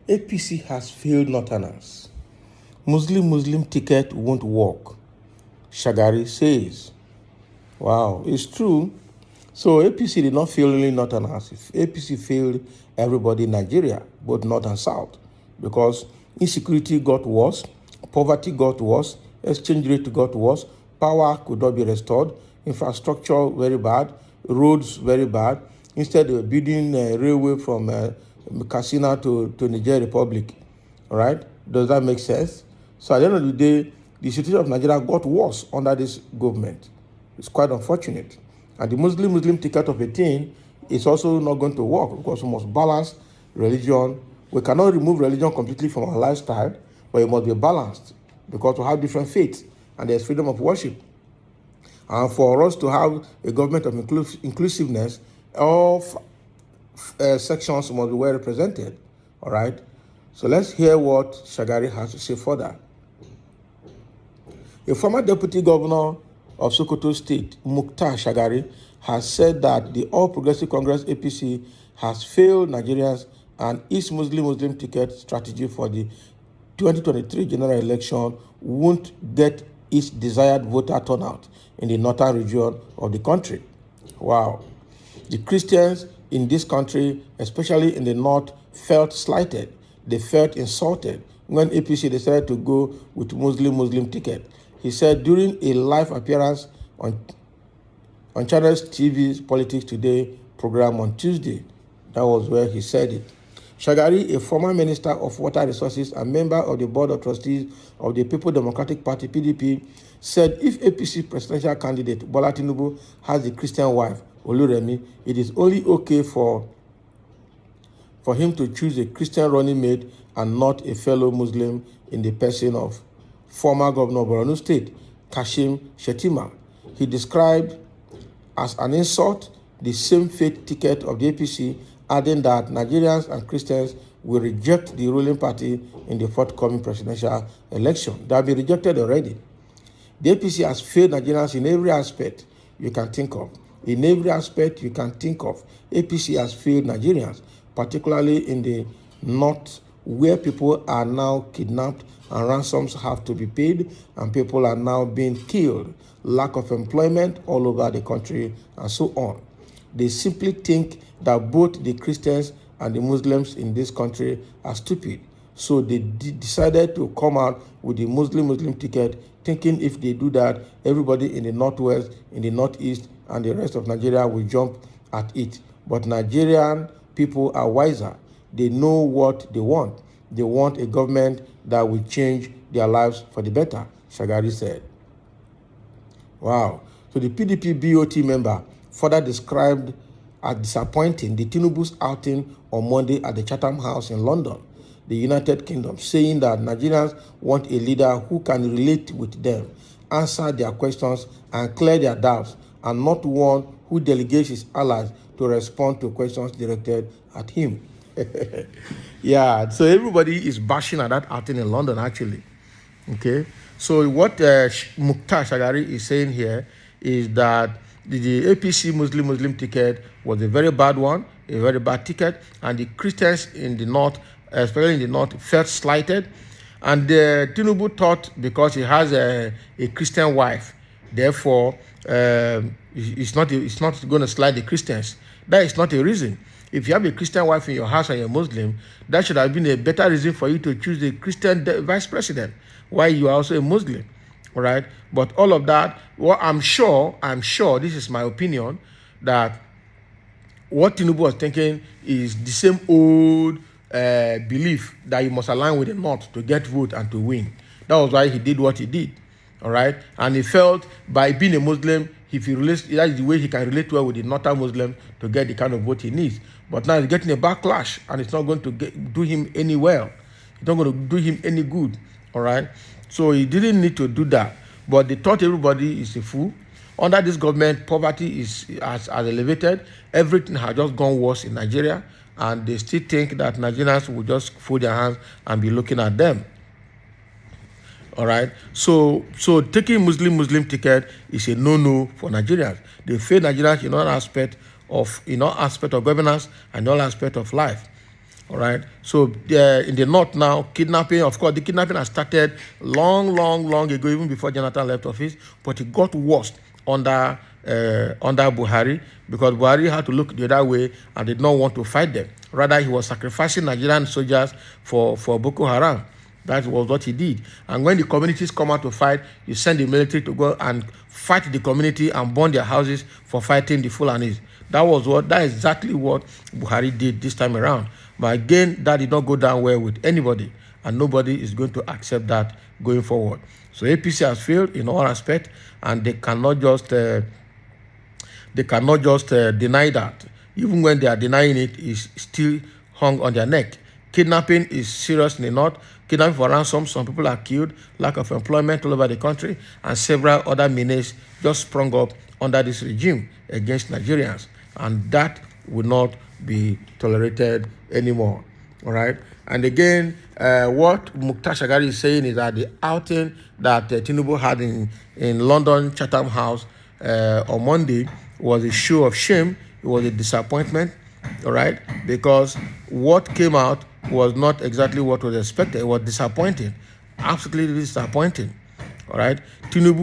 APC has failed Northerners. Muslim-Muslim ticket won't work, Shagari says. Wow, it's true. So APC did not fail only Northerners. APC failed everybody in Nigeria, both North and South, because insecurity got worse, poverty got worse, exchange rate got worse, power could not be restored, infrastructure very bad, roads very bad. Instead, they were building a railway from Katsina to Niger Republic. All right? Does that make sense? So at the end of the day, the situation of Nigeria got worse under this government. It's quite unfortunate. And the Muslim ticket of a thing is also not going to work because we must balance religion. We cannot remove religion completely from our lifestyle, but it must be balanced because we have different faiths and there's freedom of worship. And for us to have a government of inclusiveness, all sections must be well represented. All right? So let's hear what Shagari has to say further. A former deputy governor of Sokoto State, Muktar Shagari, has said that the All Progressive Congress APC has failed Nigerians and its Muslim ticket strategy for the 2023 general election won't get its desired voter turnout in the northern region of the country. Wow. The Christians in this country, especially in the north, felt slighted. They felt insulted when APC decided to go with Muslim ticket. He said during a live appearance on Channels TV's Politics Today program on Tuesday. That was where he said it. Shagari, a former minister of water resources and member of the board of trustees of the People Democratic Party, PDP, said if APC presidential candidate Bola Tinubu has a Christian wife, Oluremi, it is only okay for him to choose a Christian running mate and not a fellow Muslim in the person of former governor of Borno State, Kashim Shettima. He described as an insult the same faith ticket of the APC, adding that Nigerians and Christians will reject the ruling party in the forthcoming presidential election. They have been rejected already. The APC has failed Nigerians in every aspect you can think of. In every aspect you can think of, APC has failed Nigerians, particularly in the north, where people are now kidnapped and ransoms have to be paid, and people are now being killed, lack of employment all over the country, and so on. They simply think that both the Christians and the Muslims in this country are stupid. So they decided to come out with the Muslim ticket, thinking if they do that, everybody in the northwest, in the northeast, and the rest of Nigeria will jump at it. But Nigerian people are wiser. They know what they want. They want a government that will change their lives for the better, Shagari said. Wow. So the PDP BOT member further described as disappointing the Tinubu's outing on Monday at the Chatham House in London, the United Kingdom, saying that Nigerians want a leader who can relate with them, answer their questions, and clear their doubts, and not one who delegates his allies to respond to questions directed at him. Yeah, so everybody is bashing at that outing in London, actually. Okay, so what Muktar Shagari is saying here is that the APC Muslim ticket was a very bad one, a very bad ticket, and the Christians in the north, especially in the north, felt slighted. And Tinubu thought because he has a Christian wife, therefore it's not going to slide the Christians. That is not a reason. If you have a Christian wife in your house and you're Muslim, that should have been a better reason for you to choose a Christian vice president, while you are also a Muslim, all right? But all of that, well, I'm sure, this is my opinion, that what Tinubu was thinking is the same old belief that you must align with the North to get vote and to win. That was why he did what he did, all right? And he felt by being a Muslim, if he relates, that is the way he can relate well with the Northern Muslim to get the kind of vote he needs. But now he's getting a backlash, and it's not going to do him any well. It's not going to do him any good, all right? So he didn't need to do that. But they thought everybody is a fool. Under this government, poverty has elevated. Everything has just gone worse in Nigeria, and they still think that Nigerians will just fold their hands and be looking at them. All right. So taking Muslim ticket is a no-no for Nigerians. They fail Nigerians in all aspect of governance and all aspect of life. All right. So in the north now, kidnapping. Of course, the kidnapping has started long ago, even before Jonathan left office. But it got worse under Buhari, because Buhari had to look the other way and did not want to fight them. Rather, he was sacrificing Nigerian soldiers for Boko Haram. That was what he did. And when the communities come out to fight, you send the military to go and fight the community and burn their houses for fighting the Fulanis. That is exactly what Buhari did this time around. But again, that did not go down well with anybody, and nobody is going to accept that going forward. So APC has failed in all aspects, and they cannot just deny that. Even when they are denying it, it's still hung on their neck. Kidnapping is serious in the north. Kidnapping for ransom, some people are killed. Lack of employment all over the country, and several other menaces just sprung up under this regime against Nigerians, and that will not be tolerated anymore. All right. And again, what Muktar Shagari is saying is that the outing that Tinubu had in London Chatham House on Monday was a show of shame. It was a disappointment, all right, because what came out was not exactly what was expected. It was disappointing, absolutely disappointing, all right. Tinubu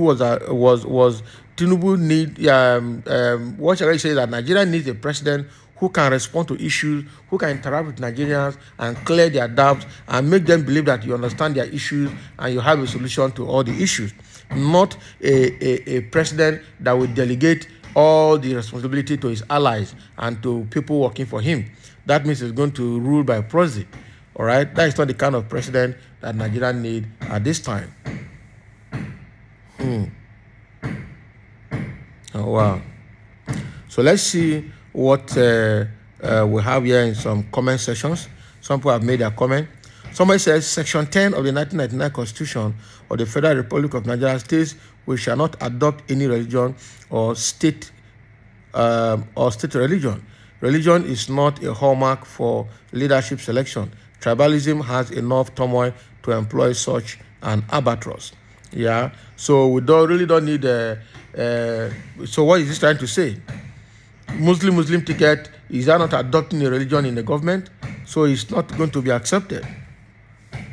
what Shagari says that Nigeria needs a president who can respond to issues, who can interact with Nigerians and clear their doubts and make them believe that you understand their issues and you have a solution to all the issues. Not a president that will delegate all the responsibility to his allies and to people working for him. That means he's going to rule by proxy. All right? That is not the kind of president that Nigeria need at this time. Oh, wow. So let's see what we have here in some comment sections. Some people have made their comment. Somebody says Section 10 of the 1999 Constitution of the Federal Republic of Nigeria states we shall not adopt any religion or state religion. Religion is not a hallmark for leadership selection. Tribalism has enough turmoil to employ such an albatross. Yeah. So we really don't need so what is this trying to say? Muslim ticket, is that not adopting a religion in the government? So it's not going to be accepted,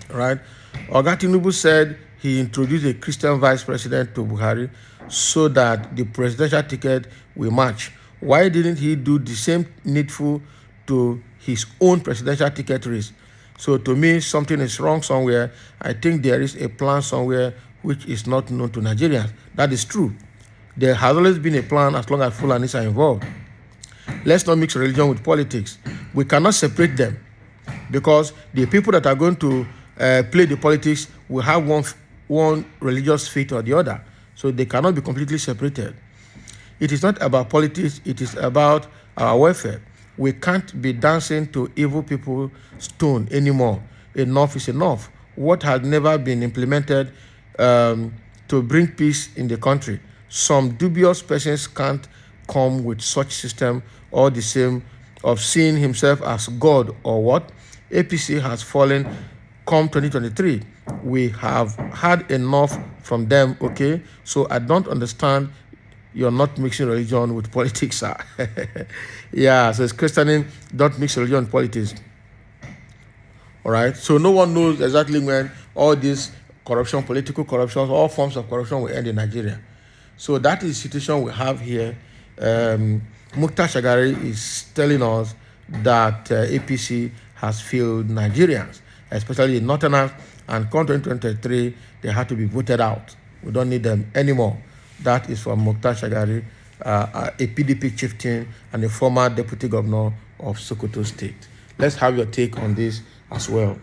right? Oga Tinubu said he introduced a Christian vice president to Buhari so that the presidential ticket will match. Why didn't he do the same needful to his own presidential ticket race? So to me, something is wrong somewhere. I think there is a plan somewhere which is not known to Nigerians. That is true. There has always been a plan as long as Fulanis are involved. Let's not mix religion with politics. We cannot separate them because the people that are going to play the politics will have one religious faith or the other. So they cannot be completely separated. It is not about politics. It is about our welfare. We can't be dancing to evil people's tune anymore. Enough is enough. What has never been implemented to bring peace in the country? Some dubious persons can't come with such system or the same of seeing himself as God or what? APC has fallen come 2023. We have had enough from them, okay? So I don't understand you're not mixing religion with politics, sir. Yeah, so it's Christianism, don't mix religion with politics. All right? So no one knows exactly when all this corruption, political corruption, all forms of corruption will end in Nigeria. So that is the situation we have here. Muktar Shagari is telling us that APC has failed Nigerians, especially in Northerners, and come 2023, they had to be voted out. We don't need them anymore. That is from Muktar Shagari, a PDP chieftain and a former deputy governor of Sokoto State. Let's have your take on this as well.